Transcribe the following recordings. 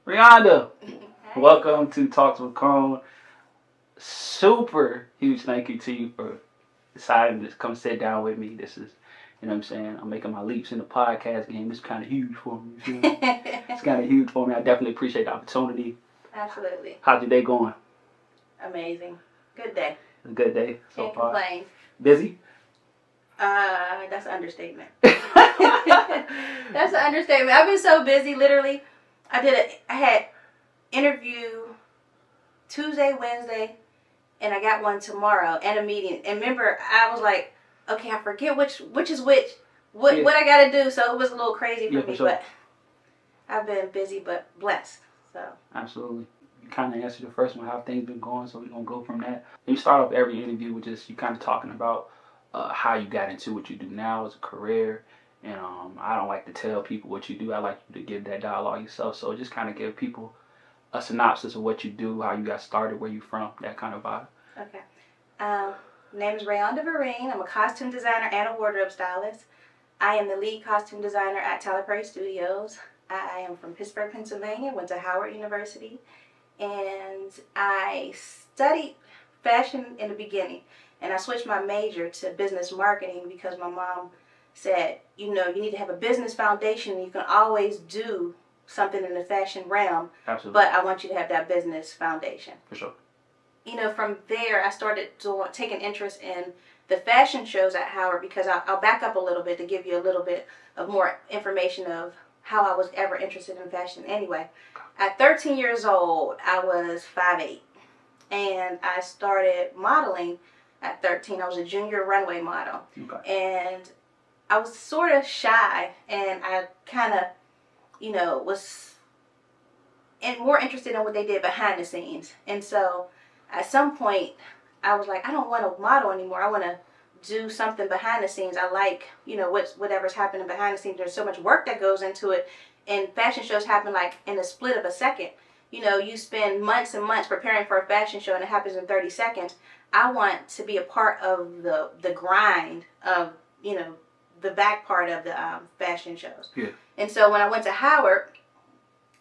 Raiyonda, Hey. welcome to Talks with Cone. Super huge thank you to you for deciding to come sit down with me. This is, you know what I'm saying, I'm making my leaps in the podcast game. It's kind of huge for me. You feel me? It's kind of huge for me. I definitely appreciate the opportunity. Absolutely. How's your day going? Amazing. Good day. A good day so Can't far. complain. Busy? That's an understatement. That's an understatement. I've been so busy, literally. I had interview Tuesday, Wednesday, and I got one tomorrow and a meeting. And remember, I was like, okay, I forget which is which. What I got to do. So it was a little crazy for me, sure. but I've been busy but blessed. So Absolutely. You kind of answered the first one, how things been going, so we're going to go from that. You start off every interview with just you kind of talking about how you got into what you do now as a career. And I don't like to tell people what you do. I like you to give that dialogue yourself. So just kind of give people a synopsis of what you do, how you got started, where you from, that kind of vibe. okay. Name is Raiyonda Vereen. I'm a costume designer and a wardrobe stylist. I am the lead costume designer at Tyler Perry Studios. I am from Pittsburgh, Pennsylvania, went to Howard University, and I studied fashion in the beginning, and I switched my major to business marketing because my mom said, you need to have a business foundation. You can always do something in the fashion realm, Absolutely. but I want you to have that business foundation. For sure. From there, I started taking interest in the fashion shows at Howard because I'll back up a little bit to give you a little bit of more information of how I was ever interested in fashion anyway. At 13 years old, I was 5'8", and I started modeling at 13. I was a junior runway model. Okay. And I was sort of shy, and I kind of, was more interested in what they did behind the scenes. And so at some point, I was like, I don't want to model anymore. I want to do something behind the scenes. I like, whatever's happening behind the scenes. There's so much work that goes into it. And fashion shows happen like in a split of a second. You spend months and months preparing for a fashion show and it happens in 30 seconds. I want to be a part of the grind of, the back part of the fashion shows. Yeah. And so when I went to Howard,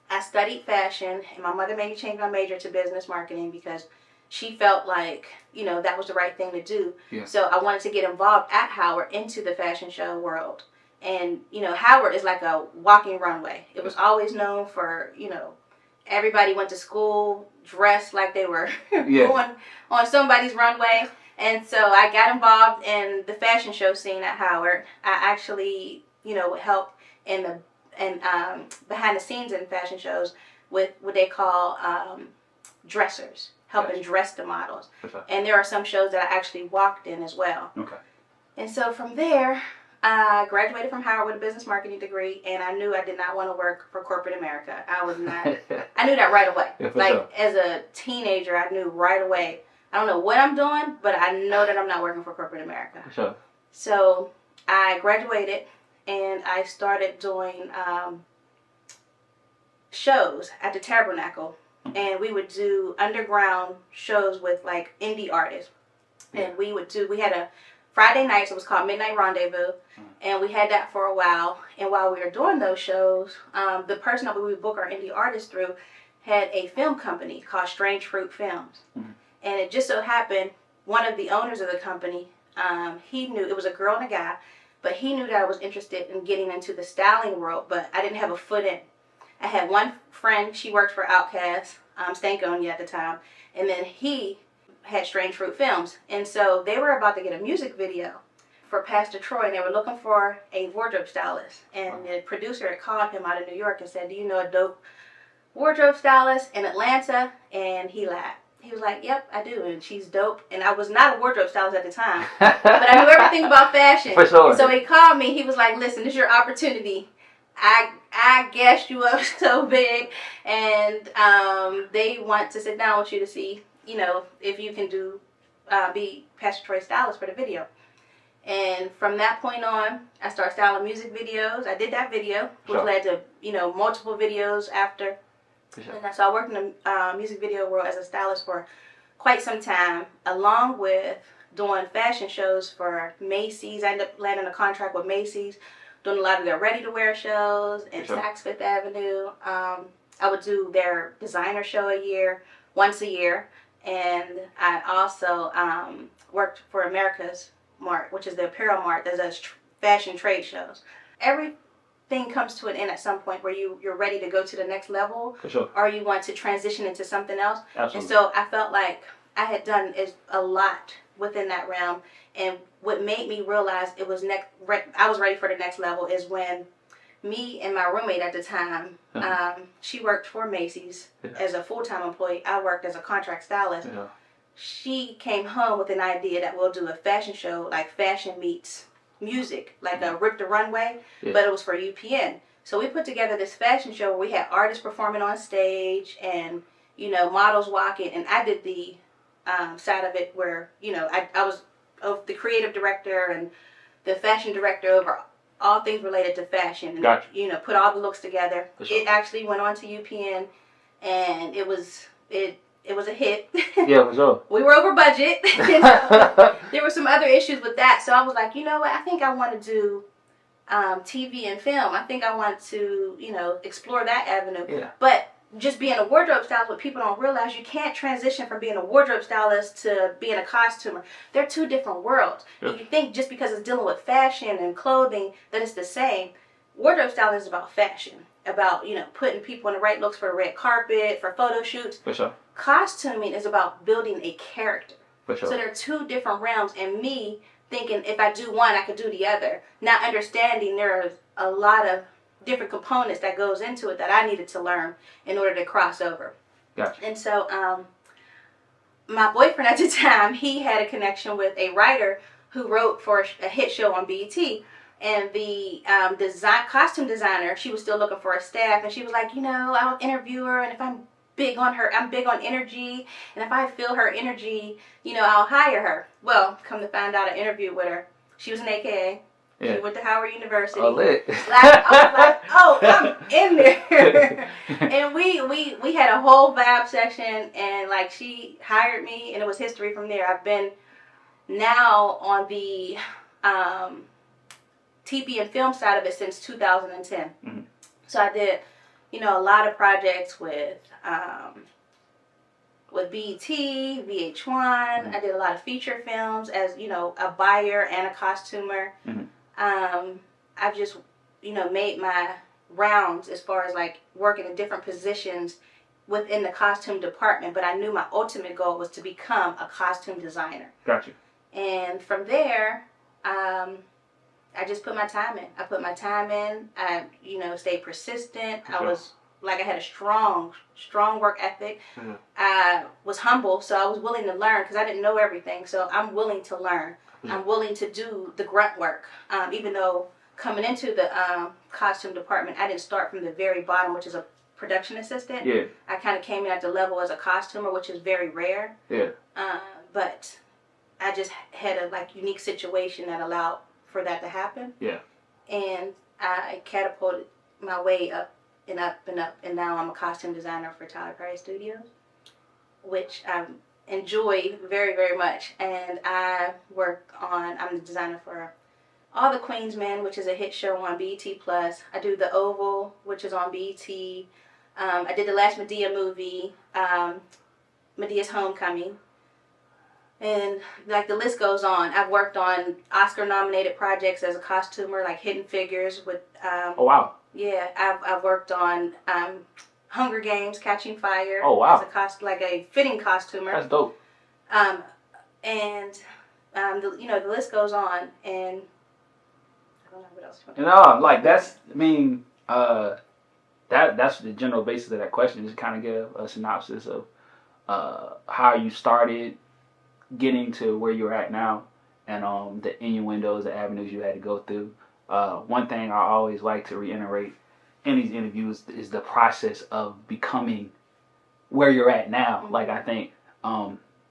I studied fashion, and my mother made me change my major to business marketing because she felt like, that was the right thing to do. Yeah. So I wanted to get involved at Howard into the fashion show world. And, Howard is like a walking runway. It was always known for, everybody went to school dressed like they were going on somebody's runway. And so I got involved in the fashion show scene at Howard. I actually, helped in the behind the scenes in fashion shows with what they call dressers, helping dress the models. And there are some shows that I actually walked in as well. Okay. And so from there, I graduated from Howard with a business marketing degree, and I knew I did not want to work for corporate America. I was not. I knew that right away. As a teenager, I knew right away. I don't know what I'm doing, but I know that I'm not working for corporate America. For sure. So I graduated, and I started doing shows at the Tabernacle, and we would do underground shows with like indie artists, and we had a Friday nights. It was called Midnight Rendezvous, and we had that for a while. And while we were doing those shows, the person that we would book our indie artists through had a film company called Strange Fruit Films. Mm-hmm. And it just so happened one of the owners of the company, he knew, it was a girl and a guy, but he knew that I was interested in getting into the styling world, but I didn't have a foot in. I had one friend, she worked for Outkast, Stankonia at the time, and then he had Strange Fruit Films. And so they were about to get a music video for Pastor Troy, and they were looking for a wardrobe stylist. And the producer had called him out of New York and said, do you know a dope wardrobe stylist in Atlanta? And he laughed. He was like, yep, I do, and she's dope. And I was not a wardrobe stylist at the time, but I knew everything about fashion. For sure. So he called me. He was like, listen, this is your opportunity. I gassed you up so big, and they want to sit down with you to see, if you can be Pastor Troy's stylist for the video. And from that point on, I started styling music videos. I did that video, which led to, multiple videos after. Sure. And so I worked in the music video world as a stylist for quite some time, along with doing fashion shows for Macy's. I ended up landing a contract with Macy's, doing a lot of their ready-to-wear shows in Saks Fifth Avenue. I would do their designer show once a year. And I also worked for America's Mart, which is the apparel mart that does fashion trade shows. Everything comes to an end at some point where you're ready to go to the next level. For sure. Or you want to transition into something else. Absolutely. And so I felt like I had done a lot within that realm. And what made me realize I was ready for the next level is when me and my roommate at the time, she worked for Macy's as a full-time employee. I worked as a contract stylist. Yeah. She came home with an idea that we'll do a fashion show, like fashion meets music, like a Rip the Runway, but it was for UPN. So we put together this fashion show where we had artists performing on stage and, models walking. And I did the side of it where, I was the creative director and the fashion director over all things related to fashion. And, gotcha. Put all the looks together. Sure. It actually went on to UPN, and it was a hit. Yeah, for sure. We were over budget. There were some other issues with that. So I was like, you know what? I think I want to do TV and film. I think I want to, explore that avenue. Yeah. But just being a wardrobe stylist, what people don't realize, you can't transition from being a wardrobe stylist to being a costumer. They're two different worlds. Yeah. You think just because it's dealing with fashion and clothing that it's the same. Wardrobe styling is about fashion, about, putting people in the right looks for the red carpet, for photo shoots. For sure. Costuming is about building a character. For sure. So there are two different realms, and me thinking if I do one, I could do the other. Not understanding there's a lot of different components that goes into it that I needed to learn in order to cross over. Gotcha. And so my boyfriend at the time, he had a connection with a writer who wrote for a hit show on BET. And the costume designer, she was still looking for a staff, and she was like, I'll interview her, and if I'm big on energy, and if I feel her energy, I'll hire her. Well, come to find out, I interviewed with her. She was an AKA. Yeah. She went to Howard University. Oh, lit. I was like, I'm in there. And we had a whole vibe session, and she hired me, and it was history from there. I've been now on the TV and film side of it since 2010. Mm-hmm. So I did, a lot of projects with BET, VH1. Mm-hmm. I did a lot of feature films as, a buyer and a costumer. Mm-hmm. I've just, made my rounds as far as working in different positions within the costume department, but I knew my ultimate goal was to become a costume designer. Gotcha. And from there, I just put my time in. I, stayed persistent. Sure. I had a strong work ethic. Mm-hmm. I was humble, so I was willing to learn because I didn't know everything. So I'm willing to learn. Mm-hmm. I'm willing to do the grunt work. Even though coming into the costume department, I didn't start from the very bottom, which is a production assistant. Yeah. I kind of came in at the level as a costumer, which is very rare. Yeah. But I just had a unique situation that allowed for that to happen. Yeah. And I catapulted my way up and up and up, and now I'm a costume designer for Tyler Perry Studios, which I enjoy very, very much. And I'm the designer for All the Queen's Men, which is a hit show on BET+. I do The Oval, which is on BET. I did the last Medea movie, Medea's Homecoming. And the list goes on. I've worked on Oscar-nominated projects as a costumer, like Hidden Figures with. Oh wow. Yeah, I've worked on Hunger Games, Catching Fire. Oh wow. As a fitting costumer. That's dope. And the list goes on, and I don't know what else. That's the general basis of that question. Just kind of give a synopsis of how you started getting to where you're at now, and the innuendos, the avenues you had to go through. One thing I always like to reiterate in these interviews is the process of becoming where you're at now. Mm-hmm. I think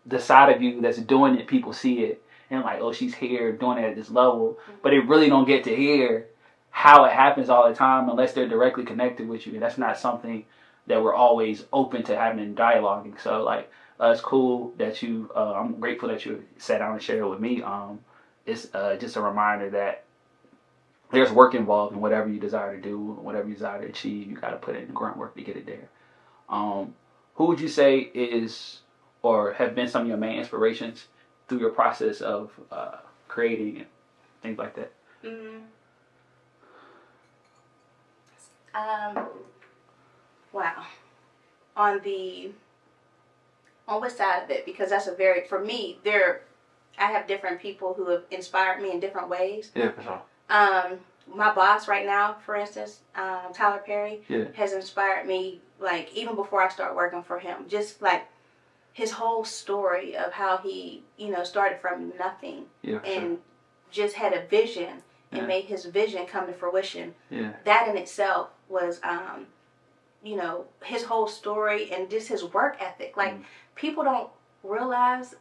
the side of you that's doing it, people see it and oh, she's here doing it at this level, mm-hmm. but they really don't get to hear how it happens all the time unless they're directly connected with you, and that's not something that we're always open to having in dialoguing. So it's cool that you, I'm grateful that you sat down and shared it with me. It's just a reminder that there's work involved in whatever you desire to do, whatever you desire to achieve. You got to put in the grunt work to get it there. Who would you say is or have been some of your main inspirations through your process of creating and things like that? Wow. On what side of it? Because that's for me, I have different people who have inspired me in different ways. Yeah, for sure. My boss right now, for instance, Tyler Perry, Yeah. has inspired me, like, even before I start working for him. Just, like, his whole story of how he, started from nothing. Yeah, for and sure. Just had a vision and Yeah. made his vision come to fruition. Yeah. That in itself was, his whole story and just his work ethic. Like, people don't realize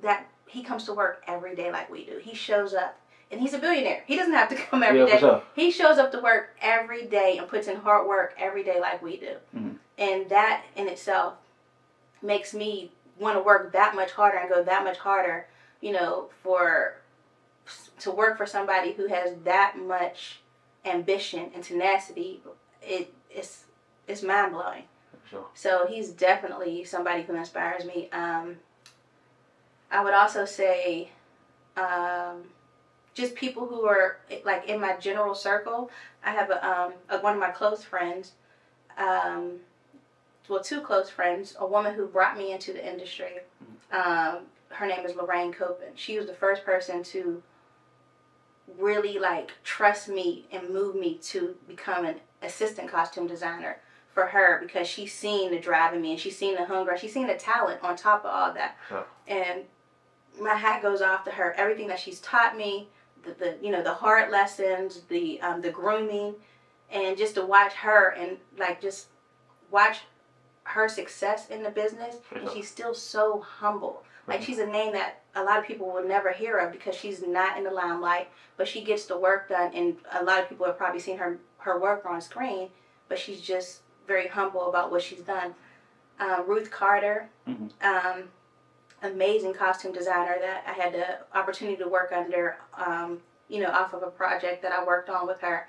that he comes to work every day like we do. He shows up. And he's a billionaire. He doesn't have to come every day. For sure. He shows up to work every day and puts in hard work every day like we do. And that in itself makes me want to work that much harder and go that much harder, to work for somebody who has that much ambition and tenacity. It's mind-blowing. Sure. So he's definitely somebody who inspires me. I would also say just people who are, like, in my general circle. I have one of my close friends, two close friends, a woman who brought me into the industry. Her name is Lorraine Copen. She was the first person to really, like, trust me and move me to become an assistant costume designer for her, because she's seen the drive in me and she's seen the hunger, she's seen the talent on top of all that. Sure. And my hat goes off to her. Everything that she's taught me, the hard lessons, the grooming, and just to watch her and, like, just watch her success in the business. Sure. And she's still so humble. Like, she's a name that a lot of people will never hear of because she's not in the limelight, but she gets the work done, and a lot of people have probably seen her work on screen, but she's just very humble about what she's done. Ruth Carter, amazing costume designer that I had the opportunity to work under, off of a project that I worked on with her.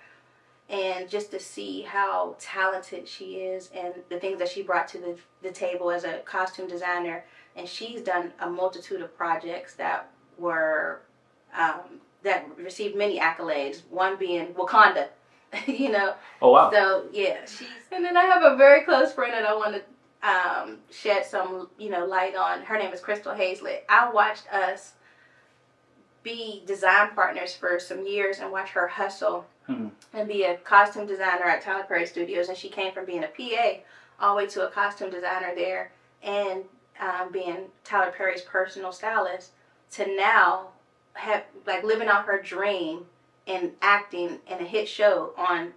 And just to see how talented she is and the things that she brought to the table as a costume designer. And she's done a multitude of projects that were, that received many accolades, one being Wakanda, Oh, wow. So, yeah, and then I have a very close friend that I want to shed some, light on. Her name is Crystal Hazlett. I watched us be design partners for some years and watch her hustle and be a costume designer at Tyler Perry Studios. And she came from being a PA all the way to a costume designer there and being Tyler Perry's personal stylist, to now living out her dream and acting in a hit show on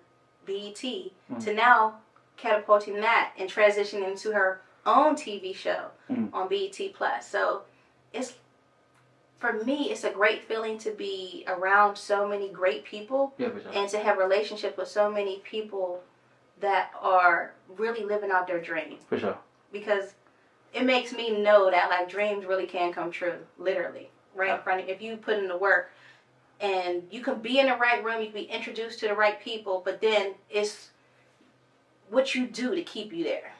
BET, to now catapulting that and transitioning into her own TV show on BET Plus. So for me, it's a great feeling to be around so many great people, and to have relationships with so many people that are really living out their dreams. For sure. Because it makes me know that, like, dreams really can come true, literally, right in front of you. If you put in the work, and you can be in the right room, you can be introduced to the right people, but then it's what you do to keep you there.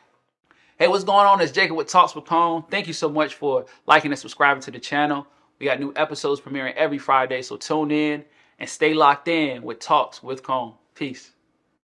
Hey, what's going on? It's Jacob with Talks with Cone. Thank you so much for liking and subscribing to the channel. We got new episodes premiering every Friday, so tune in and stay locked in with Talks with Cone. Peace.